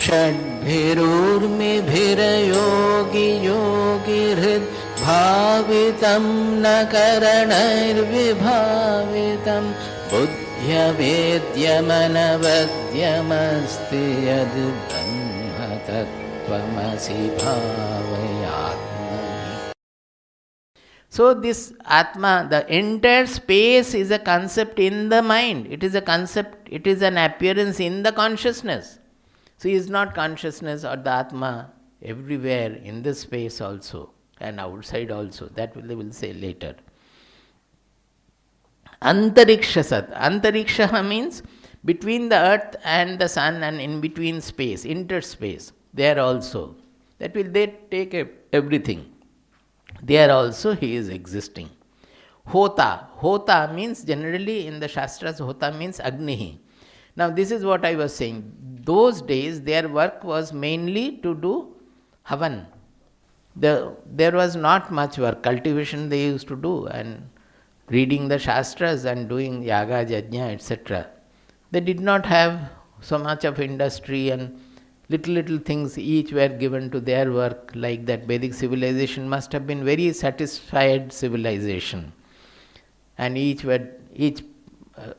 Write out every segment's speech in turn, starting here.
षड्भिरुर्मिभिरयोगि योगिहृद् भावितं न करणैर्विभावितं बुद्ध्यवेद्यमनवद्यमस्ति यद् ब्रह्म तत्त्वमसि भावयात्मनि. So this Atma, the entire space is a concept in the mind. It is a concept, it is an appearance in the consciousness. So is not consciousness or the Atma everywhere in this space also and outside also. That they will say later. Antariksha Sat. Antariksha means between the earth and the sun and in between space, interspace. There also. That will they take everything. There also he is existing. Hota. Hota means generally in the Shastras, Hota means Agnihi. Now this is what I was saying. Those days their work was mainly to do Havan. There was not much work. Cultivation they used to do and reading the Shastras and doing Yaga, Yajna, etc. They did not have so much of industry and little things each were given to their work, like that Vedic civilization must have been very satisfied civilization, and each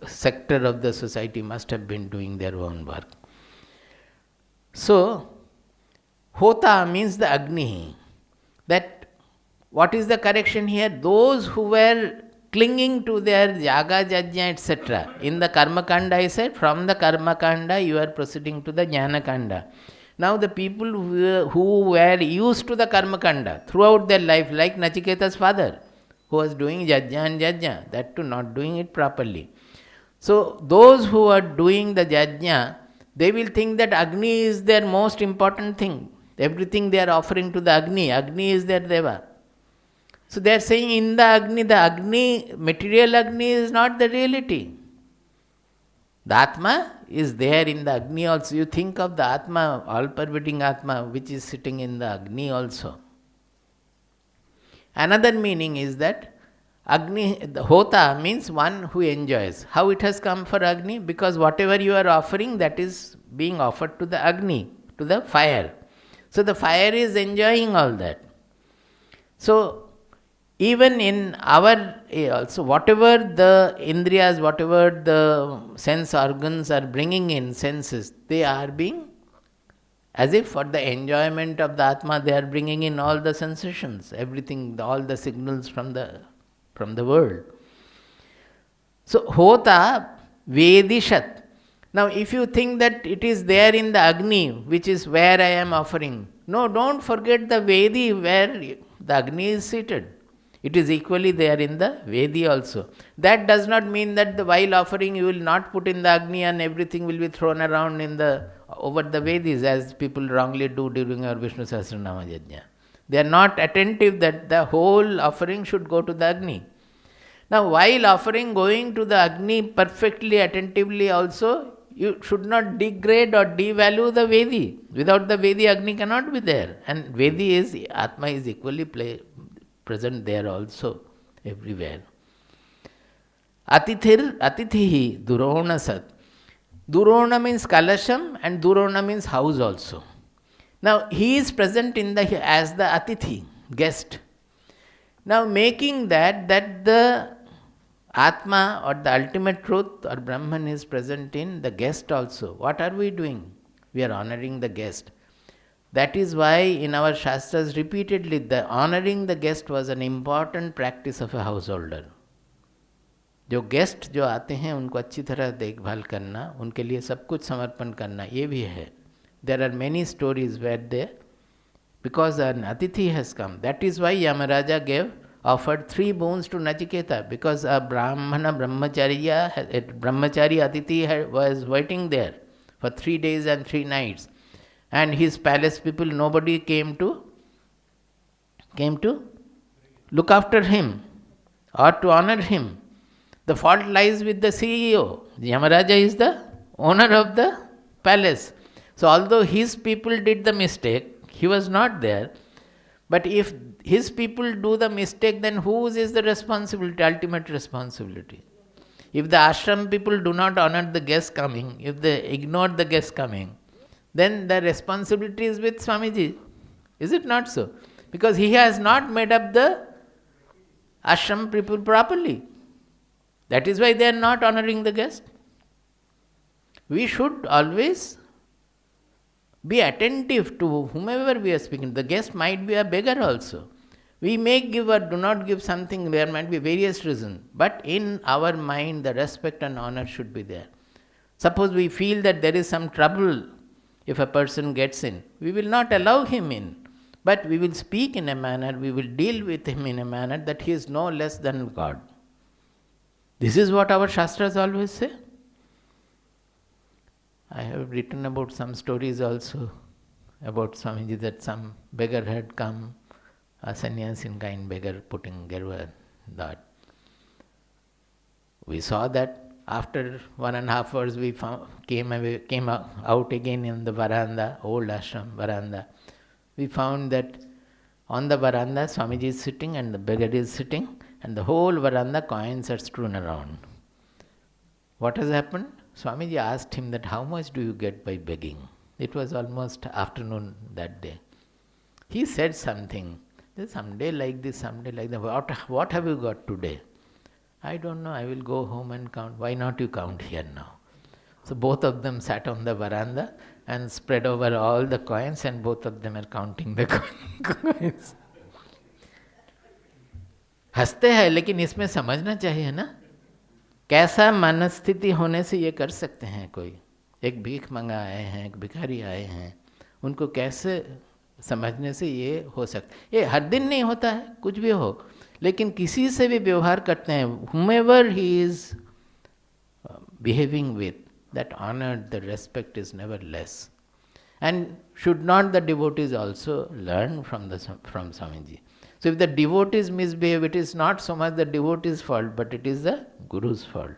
sector of the society must have been doing their own work. So, Hota means the Agni. That what is the correction here? Those who were clinging to their Yaga, Yajna, etc. In the Karma Kanda, I said, from the Karma Kanda you are proceeding to the Jnana Kanda. Now the people who were used to the Karma Kanda throughout their life, like Nachiketa's father, who was doing Yajna and Yajna, that too not doing it properly. So those who are doing the Yajna, they will think that Agni is their most important thing. Everything they are offering to the Agni. Agni is their Deva. So they are saying in the Agni, material Agni is not the reality. The Atma is there in the Agni also. You think of the Atma, all-pervading Atma, which is sitting in the Agni also. Another meaning is that Agni, the Hota means one who enjoys. How it has come for Agni? Because whatever you are offering, that is being offered to the Agni, to the fire. So the fire is enjoying all that. So even in our also, whatever the indriyas, whatever the sense organs are bringing in, senses, they are being, as if for the enjoyment of the Atma, they are bringing in all the sensations, everything, all the signals from the world. So, Hota Vedishat. Now, if you think that it is there in the Agni, which is where I am offering, no, don't forget the Vedi where the Agni is seated. It is equally there in the Vedi also. That does not mean that while offering you will not put in the Agni and everything will be thrown around over the Vedis, as people wrongly do during our Vishnu Sahasranama Yajna. They are not attentive that the whole offering should go to the Agni. Now while offering going to the Agni perfectly attentively also, you should not degrade or devalue the Vedi. Without the Vedi, Agni cannot be there. And Vedi is, Atma is equally present there also, everywhere. Atithihi Durona Sat. Durona means Kalasham and Durona means house also. Now he is present as the Atithi, guest. Now making that the Atma or the ultimate truth or Brahman is present in the guest also. What are we doing? We are honoring the guest. That is why in our Shastras repeatedly the honoring the guest was an important practice of a householder. जो guest जो आते हैं उनको अच्छी तरह देखभाल करना, उनके लिए सब कुछ समर्पण करना, ये भी है. There are many stories where because an Atithi has come. That is why Yamaraja offered 3 boons to Nachiketa, because a brahmachari Atithi was waiting there for 3 days and 3 nights. And his palace people, nobody came to look after him or to honor him. The fault lies with the CEO. Yamaraja is the owner of the palace. So although his people did the mistake, he was not there. But if his people do the mistake, then whose is the responsibility, ultimate responsibility? If the ashram people do not honor the guest coming, if they ignore the guest coming, then the responsibility is with Swamiji. Is it not so? Because he has not made up the ashram people properly. That is why they are not honoring the guest. We should always be attentive to whomever we are speaking. The guest might be a beggar also. We may give or do not give something, there might be various reasons. But in our mind, the respect and honor should be there. Suppose we feel that there is some trouble if a person gets in. We will not allow him in. But we will speak in a manner, we will deal with him in a manner that he is no less than God. This is what our Shastras always say. I have written about some stories also about Swamiji, that some beggar had come, a sannyasin kind beggar putting Gerva, that. We saw that after 1.5 hours we came out again in the veranda, old ashram veranda. We found that on the veranda Swamiji is sitting and the beggar is sitting, and the whole veranda coins are strewn around. What has happened? Swamiji asked him that how much do you get by begging? It was almost afternoon that day. He said something, someday like this, someday like that. What have you got today? I don't know, I will go home and count. Why not you count here now? So both of them sat on the veranda and spread over all the coins, and both of them are counting the coins. हंसते हैं, लेकिन इसमें समझना चाहिए ना, कैसा मनस्थिति होने से ये कर सकते हैं. कोई एक भीख मंगा आए हैं, एक भिखारी आए हैं, उनको कैसे समझने से ये हो सकता है. ये हर दिन नहीं होता है, कुछ भी हो, लेकिन किसी से भी व्यवहार करते हैं, whomever he is behaving with, that honor, the respect is never less. And should not the devotees also learn from Swamiji? So if the devotees misbehave, it is not so much the devotee's fault, but it is the Guru's fault.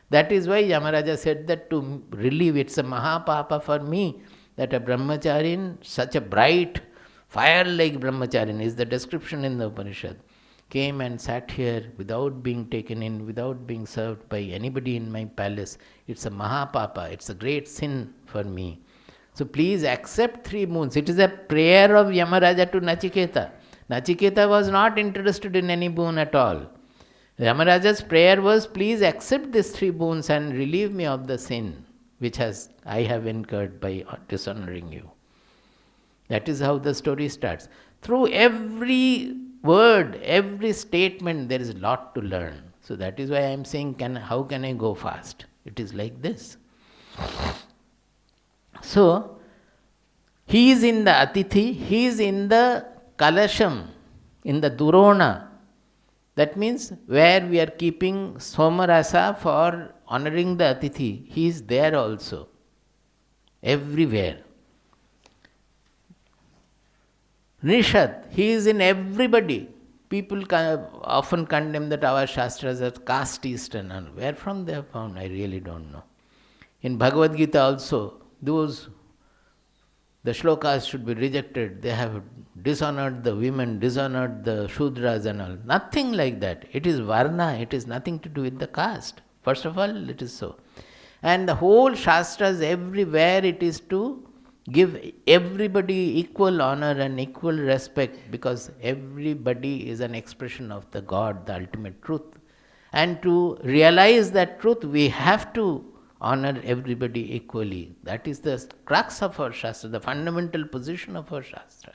That is why Yamaraja said that to relieve, it's a mahapapa for me, that a brahmacharin, such a bright, fire-like brahmacharin, is the description in the Upanishad, came and sat here without being taken in, without being served by anybody in my palace. It's a mahapapa, it's a great sin for me. So please accept 3 moons. It is a prayer of Yamaraja to Nachiketa. Nachiketa was not interested in any boon at all. Yamaraja's prayer was, please accept these 3 boons and relieve me of the sin which I have incurred by dishonoring you. That is how the story starts. Through every word, every statement, there is a lot to learn. So that is why I am saying, how can I go fast? It is like this. So, he is in the Atithi, he is in the Kalasham, in the Durona. That means where we are keeping Somarasa for honoring the Atithi, he is there also. Everywhere. Nishad, he is in everybody. People often condemn that our Shastras are casteist and all. Where from they have found? I really don't know. In Bhagavad Gita also, the shlokas should be rejected. They have dishonored the women, dishonored the Shudras and all. Nothing like that. It is Varna, it is nothing to do with the caste. First of all, it is so. And the whole Shastras, everywhere it is to give everybody equal honor and equal respect, because everybody is an expression of the God, the ultimate truth. And to realize that truth, we have to honor everybody equally. That is the crux of our Shastra, the fundamental position of our Shastra.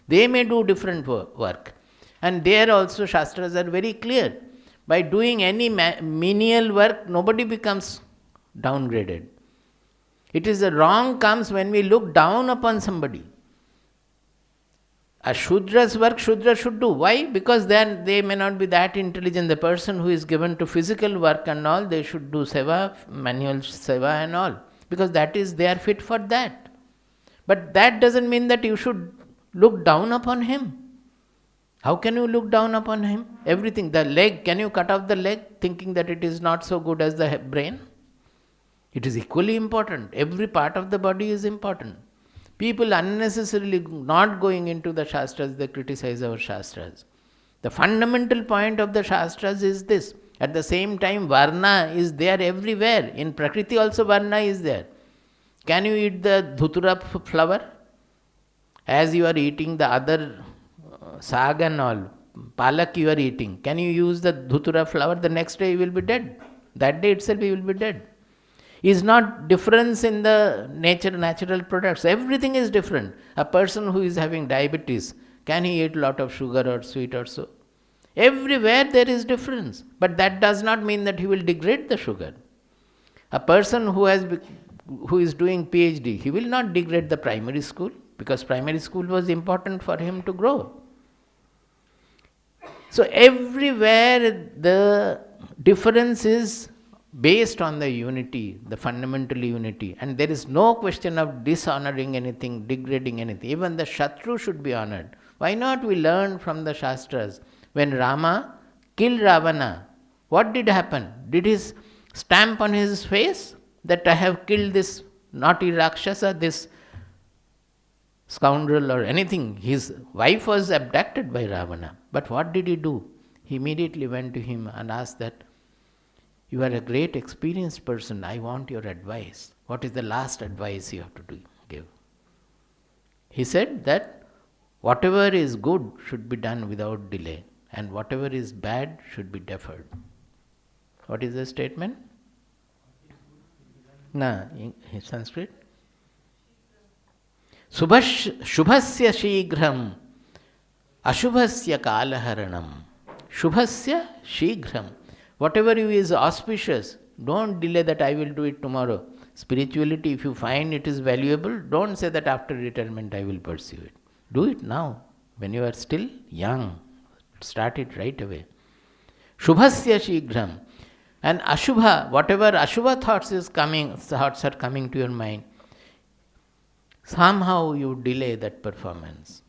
They may do different work. And there also Shastras are very clear. By doing any menial work, nobody becomes downgraded. It is the wrong comes when we look down upon somebody. A Shudra's work, Shudra should do. Why? Because then they may not be that intelligent. The person who is given to physical work and all, they should do seva, manual seva and all. Because they are fit for that. But that doesn't mean that you should look down upon him. How can you look down upon him? Everything, the leg, can you cut off the leg thinking that it is not so good as the brain? It is equally important. Every part of the body is important. People unnecessarily not going into the Shastras, they criticize our Shastras. The fundamental point of the Shastras is this. At the same time, Varna is there everywhere. In Prakriti also Varna is there. Can you eat the dhutura flower? As you are eating the other sag and all, palak you are eating, can you use the dhutura flower? The next day you will be dead. That day itself you will be dead. Is not difference in the natural products. Everything is different. A person who is having diabetes, can he eat a lot of sugar or sweet or so? Everywhere there is difference. But that does not mean that he will degrade the sugar. A person who is doing PhD, he will not degrade the primary school, because primary school was important for him to grow. So everywhere the difference is based on the unity, the fundamental unity, and there is no question of dishonoring anything, degrading anything. Even the Shatru should be honored. Why not we learn from the Shastras? When Rama killed Ravana, what did happen? Did he stamp on his face that I have killed this naughty Rakshasa, this scoundrel or anything? His wife was abducted by Ravana. But what did he do? He immediately went to him and asked that, you are a great experienced person, I want your advice. What is the last advice you have to give? He said that whatever is good should be done without delay, and whatever is bad should be deferred. What is the statement? In Sanskrit? Shubhasya shighram, ashubhasya kalaharanam. Shubhasya shighram. Whatever is auspicious, don't delay that I will do it tomorrow. Spirituality, if you find it is valuable, don't say that after retirement I will pursue it. Do it now, when you are still young. Start it right away. Shubhasya shighram. And ashubha, whatever ashubha thoughts are coming to your mind, somehow you delay that performance.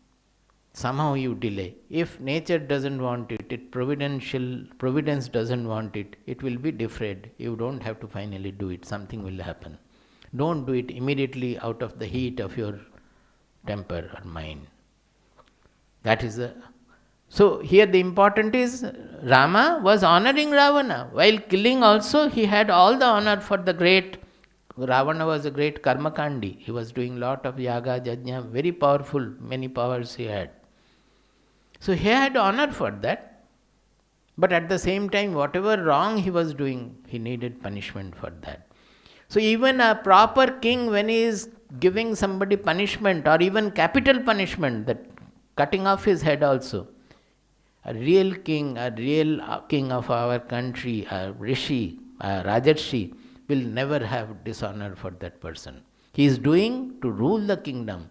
Somehow you delay. If nature doesn't want it, providence doesn't want it, it will be deferred. You don't have to finally do it. Something will happen. Don't do it immediately out of the heat of your temper or mind. That is So here the important is, Rama was honoring Ravana. While killing also, he had all the honor for the great. Ravana was a great karmakandi. He was doing lot of yaga, jajna, very powerful, many powers he had. So he had honor for that. But at the same time, whatever wrong he was doing, he needed punishment for that. So even a proper king, when he is giving somebody punishment or even capital punishment, that cutting off his head also, a real king of our country, a rishi, a rajarshi, will never have dishonor for that person. He is doing to rule the kingdom.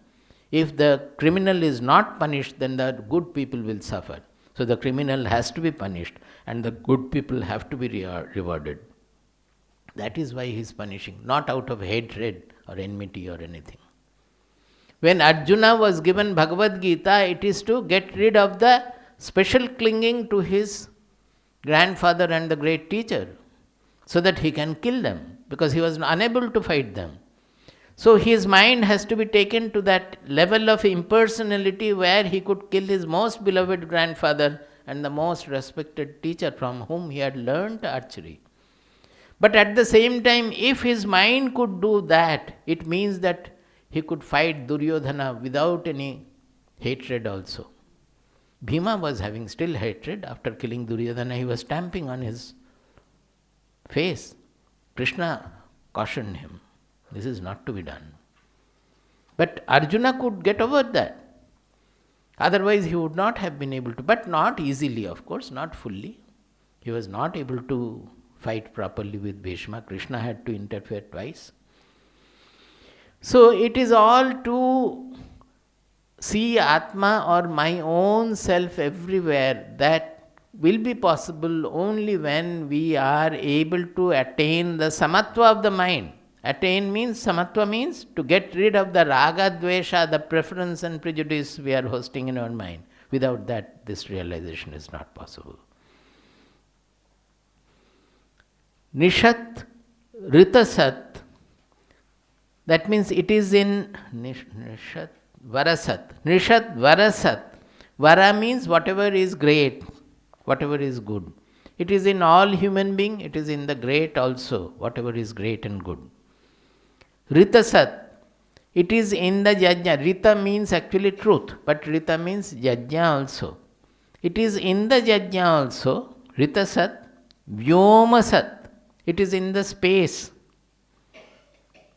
If the criminal is not punished, then the good people will suffer. So the criminal has to be punished and the good people have to be rewarded. That is why he is punishing, not out of hatred or enmity or anything. When Arjuna was given Bhagavad Gita, it is to get rid of the special clinging to his grandfather and the great teacher, so that he can kill them, because he was unable to fight them. So his mind has to be taken to that level of impersonality where he could kill his most beloved grandfather and the most respected teacher from whom he had learnt archery. But at the same time, if his mind could do that, it means that he could fight Duryodhana without any hatred also. Bhima was having still hatred. After killing Duryodhana, he was stamping on his face. Krishna cautioned him, this is not to be done. But Arjuna could get over that. Otherwise he would not have been able to, but not easily, of course, not fully. He was not able to fight properly with Bhishma. Krishna had to interfere twice. So it is all to see Atma or my own self everywhere. That will be possible only when we are able to attain the samatva of the mind. Samatva means to get rid of the raga, dvesha, the preference and prejudice we are hosting in our mind. Without that, this realization is not possible. Nishat, Ritasat, that means it is in Nishat, Varasat. Nishat, Varasat. Vara means whatever is great, whatever is good. It is in all human being, it is in the great also, whatever is great and good. Rita Sat. It is in the Yajna. Rita means actually truth, but Rita means Yajna also. It is in the Yajna also. Rita Sat, Vyoma Sat. It is in the space.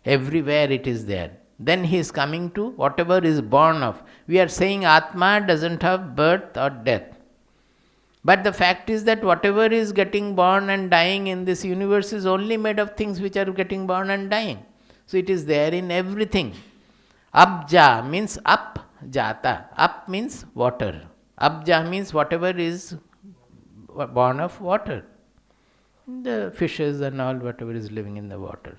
Everywhere it is there. Then he is coming to whatever is born of. We are saying Atma doesn't have birth or death. But the fact is that whatever is getting born and dying in this universe is only made of things which are getting born and dying. So it is there in everything. Abja means up, jata. Up means water. Abja means whatever is born of water. The fishes and all, whatever is living in the water.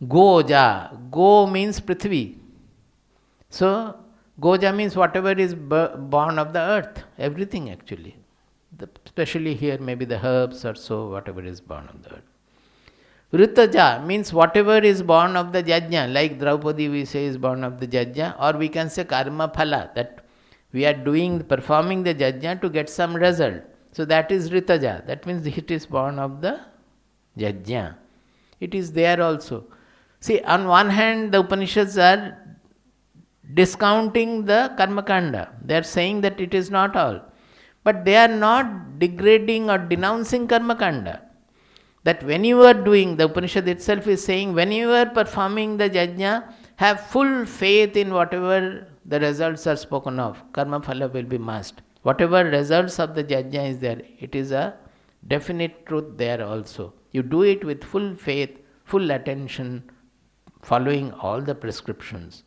Goja. Go means Prithvi. So, Goja means whatever is born of the earth. Everything actually. Especially here, maybe the herbs or so, whatever is born of the earth. Ritaja means whatever is born of the Yajna. Like Draupadi we say is born of the Yajna. Or we can say Karma Phala. That we are performing the Yajna to get some result. So that is Ritaja. That means it is born of the Yajna. It is there also. See, on one hand, the Upanishads are discounting the Karmakanda. They are saying that it is not all. But they are not degrading or denouncing Karmakanda. That when you are doing, the Upanishad itself is saying, when you are performing the Yajna, have full faith in whatever the results are spoken of. Karma Phala will be must. Whatever results of the Yajna is there, it is a definite truth there also. You do it with full faith, full attention, following all the prescriptions.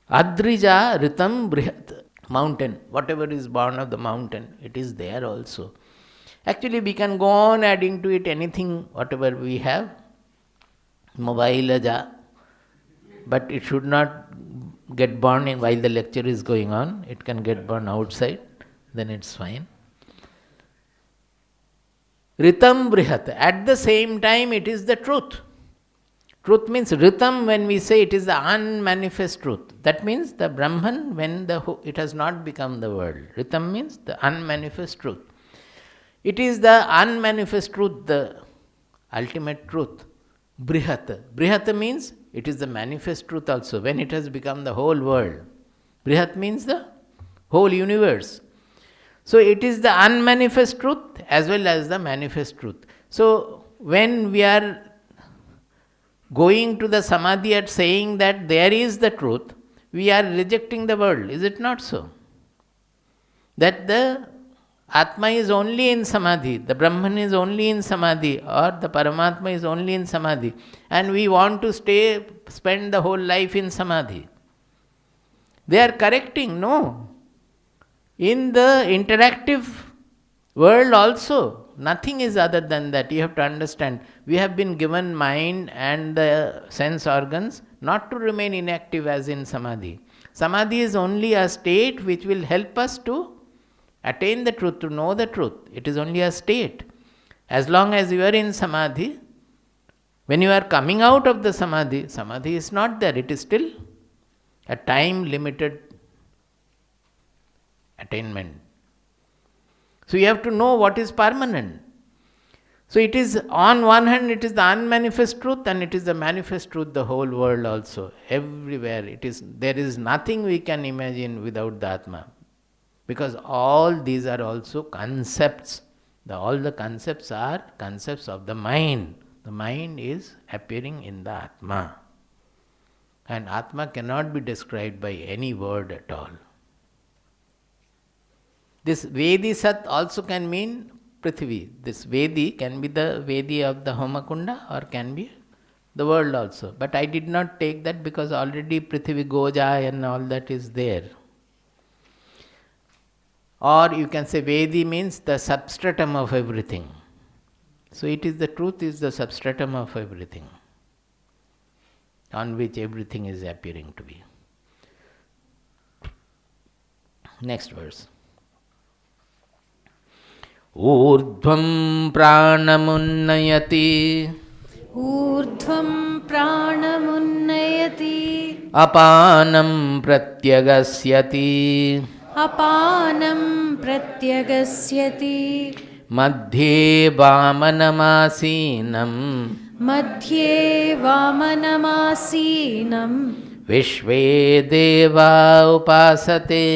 Adrija Ritam Brihat. Mountain. Whatever is born of the mountain, it is there also. Actually, we can go on adding to it anything, whatever we have. Mobile aja. But it should not get born while the lecture is going on. It can get born outside. Then it's fine. Ritam Brihat. At the same time, it is the truth. Truth means Ritam, when we say it is the unmanifest truth. That means the Brahman when it has not become the world. Ritam means the unmanifest truth. It is the unmanifest truth, the ultimate truth. Brihat. Brihat means it is the manifest truth also when it has become the whole world. Brihat means the whole universe. So it is the unmanifest truth as well as the manifest truth. So when we are going to the samadhi at saying that there is the truth, we are rejecting the world. Is it not so? That the Atma is only in samadhi, the Brahman is only in samadhi, or the Paramatma is only in samadhi, and we want to spend the whole life in samadhi. They are correcting, no. In the interactive world also, nothing is other than that. You have to understand, we have been given mind and the sense organs not to remain inactive as in samadhi. Samadhi is only a state which will help us to attain the truth, to know the truth. It is only a state. As long as you are in samadhi, when you are coming out of the samadhi, samadhi is not there. It is still a time-limited attainment. So you have to know what is permanent. So it is, on one hand, it is the unmanifest truth, and it is the manifest truth, the whole world also. Everywhere it is. There is nothing we can imagine without the Atma. Because all these are also concepts. All the concepts are concepts of the mind. The mind is appearing in the Atma. And Atma cannot be described by any word at all. This Vedi Sat also can mean Prithvi. This Vedi can be the Vedi of the Homakunda or can be the world also. But I did not take that because already Prithvi Goja and all that is there. Or you can say Vedi means the substratum of everything. So it is the truth is the substratum of everything, on which everything is appearing to be. Next verse. Urdhvam pranamunnayati Urdhvam pranamunnayati apanam pratyagasyati Apanam pratyagasyati madhye vamanamasīnam मध्ये वामनमासीनं विश्वे देवा उपासते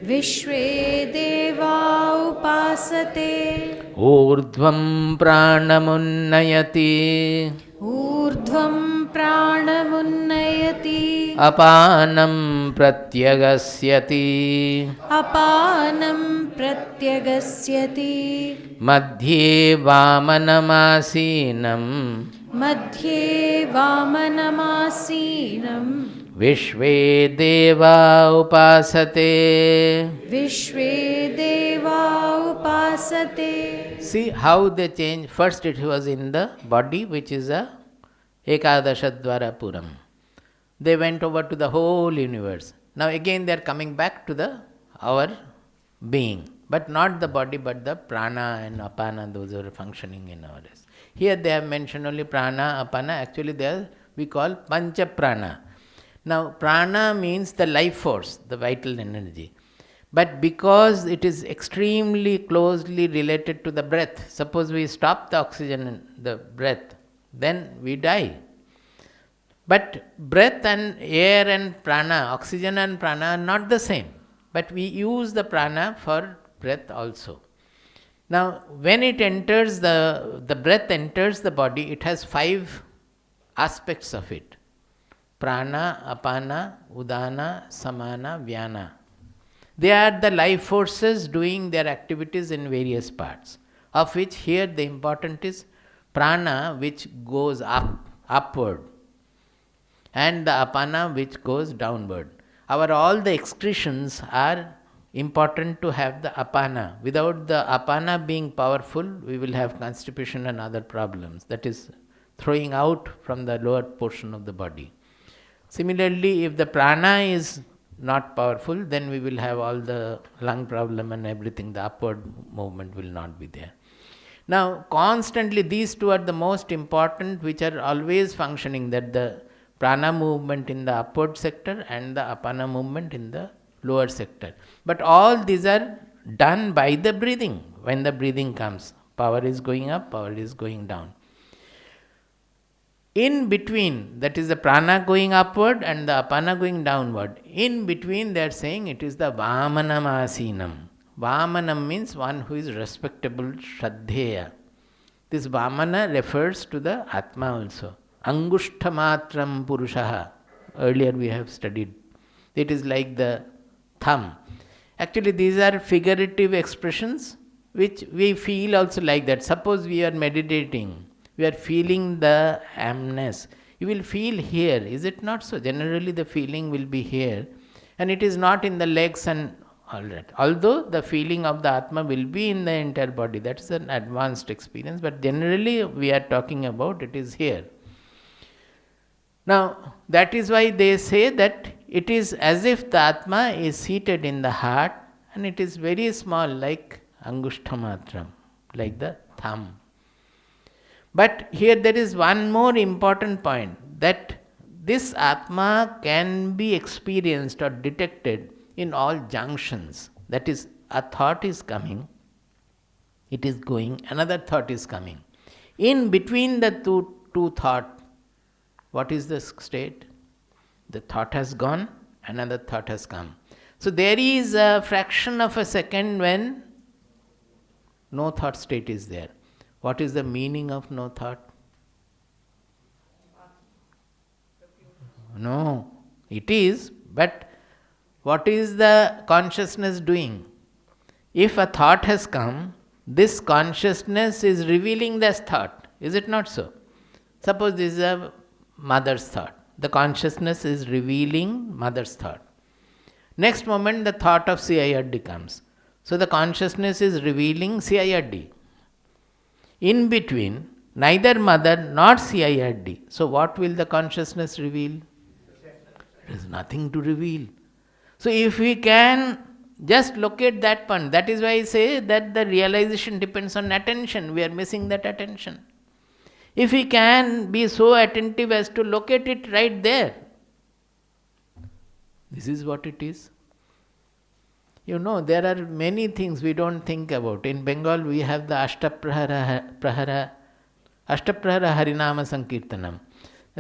विश्वे देवा उपासते ऊर्ध्वं प्राणमुन्नयति ऊर्ध्वं प्राणमुन्नयति अपानं प्रत्यगस्यति अपानं प्रत्यगस्यति मध्ये वामनमासीनं मध्ये वामनमासीनं विश्वे देवा उपासते विश्वे देवा उपासते. See how they change. First it was in the body, which is a Ekadashadvara Puram. They went over to the whole universe. Now again they are coming back to the our being. But not the body, but the prana and apana, those are functioning in our race. Here they have mentioned only prana, apana. Actually they are, we call pancha prana. Now prana means the life force, the vital energy. But because it is extremely closely related to the breath, suppose we stop the oxygen in the breath, then we die. But breath and air and prana, oxygen and prana are not the same. But we use the prana for breath also. Now when it enters the breath enters the body, it has 5 aspects of it. Prana, apana, udana, samana, vyana. They are the life forces doing their activities in various parts, of which here the important is prana, which goes upward, and the apana, which goes downward. All the excretions are important to have the apana. Without the apana being powerful, we will have constipation and other problems, that is throwing out from the lower portion of the body. Similarly, if the prana is not powerful, then we will have all the lung problem and everything. The upward movement will not be there. Now, constantly these two are the most important, which are always functioning, that the prana movement in the upward sector and the apana movement in the lower sector. But all these are done by the breathing. When the breathing comes, power is going up, power is going down. In between, that is the prana going upward and the apana going downward. In between, they are saying it is the vamanam asinam. Vamanam means one who is respectable, shraddheya. This vamana refers to the atma also. Angushtamatram purushaha. Earlier we have studied. It is like the thumb. Actually, these are figurative expressions which we feel also like that. Suppose we are meditating. We are feeling the amness. You will feel here, is it not so? Generally the feeling will be here, and it is not in the legs and all that. Although the feeling of the Atma will be in the entire body, that is an advanced experience, but generally we are talking about it is here. Now that is why they say that it is as if the Atma is seated in the heart, and it is very small, like Angushtamatram, like the thumb. But here there is one more important point, that this Atma can be experienced or detected in all junctions. That is, a thought is coming, it is going, another thought is coming. In between the two thoughts, what is the state? The thought has gone, another thought has come. So there is a fraction of a second when no thought state is there. What is the meaning of no thought? No, it is, but what is the consciousness doing? If a thought has come, this consciousness is revealing this thought. Is it not so? Suppose this is a mother's thought. The consciousness is revealing mother's thought. Next moment the thought of CIRD comes. So the consciousness is revealing CIRD. In between, neither mother nor CIRD. So what will the consciousness reveal? There is nothing to reveal. So if we can just locate that point, that is why I say that the realization depends on attention. We are missing that attention. If we can be so attentive as to locate it right there, this is what it is. You know, there are many things we don't think about. In Bengal, we have the Ashtaprahara Ashtaprahara Harinama Sankirtanam.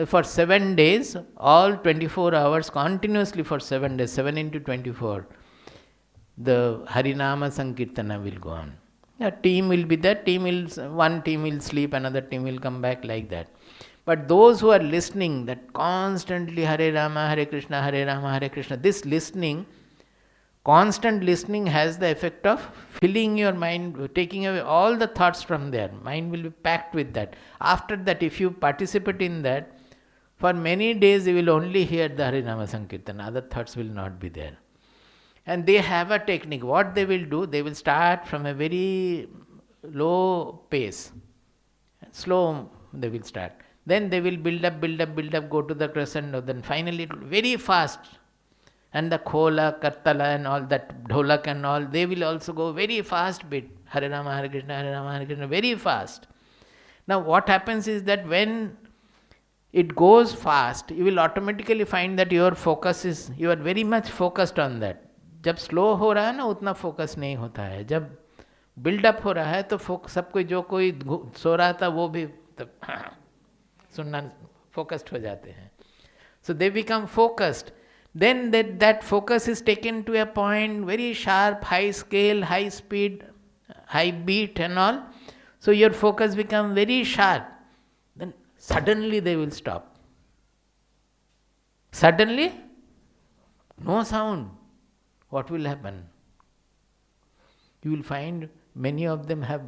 For 7 days, all 24 hours, continuously for 7 days, 7 into 24, the Harinama Sankirtana will go on. A team will be there, one team will sleep, another team will come back, like that. But those who are listening, that constantly Hare Rama, Hare Krishna, Hare Rama, Hare Krishna, this listening, constant listening has the effect of filling your mind, taking away all the thoughts from there. Mind will be packed with that. After that, if you participate in that, for many days you will only hear the Harinama Sankirtana, other thoughts will not be there. And they have a technique. What they will do, they will start from a very low pace. Slow they will start. Then they will build up, go to the crescendo. Then finally it will very fast. And the khola, kartala and all that, dholak and all, they will also go very fast bit. Hare Rama, Hare Krishna, Hare Rama, Hare Krishna, very fast. Now what happens is that when it goes fast, you will automatically find that your focus is, you are very much focused on that. जब slow हो रहा है ना उतना focus नहीं होता है. जब बिल्डअप हो रहा है तो सब कोई जो कोई सो रहा था वो भी सुनना फोकस्ड हो जाते हैं. So they become focused. Then that focus is taken to a point, very sharp, high scale, high speed, high beat and all. So your focus becomes very sharp. Then suddenly they will stop. Suddenly, no sound. What will happen? You will find many of them have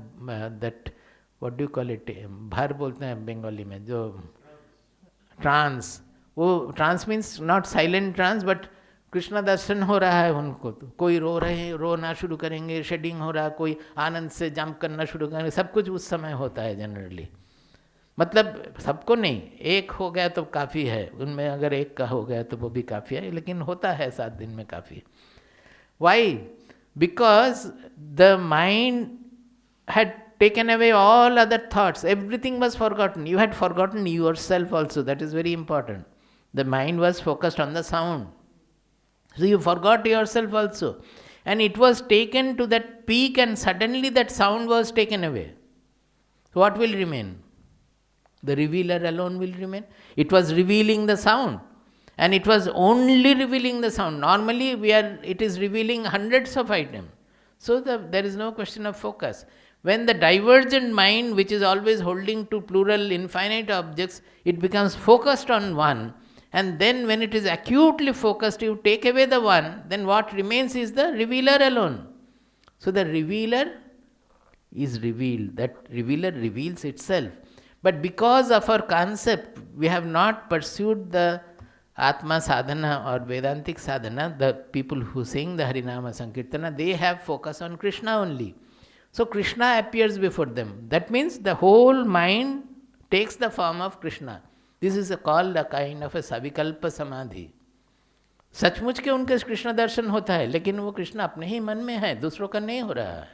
that, what do you call it? Bhar bolte hain Bengali mein, jo trance. वो trance means not silent trance, but Krishna दर्शन हो रहा है उनको. तो कोई रोना शुरू करेंगे, शेडिंग हो रहा है, कोई आनंद से जंप करना शुरू करेंगे, सब कुछ उस समय होता है जनरली. मतलब सबको नहीं, एक हो गया तो काफ़ी है, उनमें अगर एक का हो गया तो वो भी काफ़ी है, लेकिन होता है 7 दिन में काफ़ी. Why? Because the mind had taken away all other thoughts, everything was forgotten. You had forgotten yourself also, that is very important. The mind was focused on the sound. So you forgot yourself also. And it was taken to that peak and suddenly that sound was taken away. So what will remain? The revealer alone will remain. It was revealing the sound. And it was only revealing the sound. Normally it is revealing hundreds of items. So there is no question of focus. When the divergent mind, which is always holding to plural infinite objects, it becomes focused on one. And then when it is acutely focused, you take away the one, then what remains is the revealer alone. So the revealer is revealed. That revealer reveals itself. But because of our concept, we have not pursued the Atma sadhana or Vedantic sadhana. The people who sing the Harinama Sankirtana, they have focus on Krishna only. So Krishna appears before them. That means the whole mind takes the form of Krishna. This is called a kind of a savikalpa samadhi. सचमुच के उनके कृष्ण दर्शन होता है, लेकिन वो कृष्ण अपने ही मन में है, दूसरों का नहीं हो रहा है.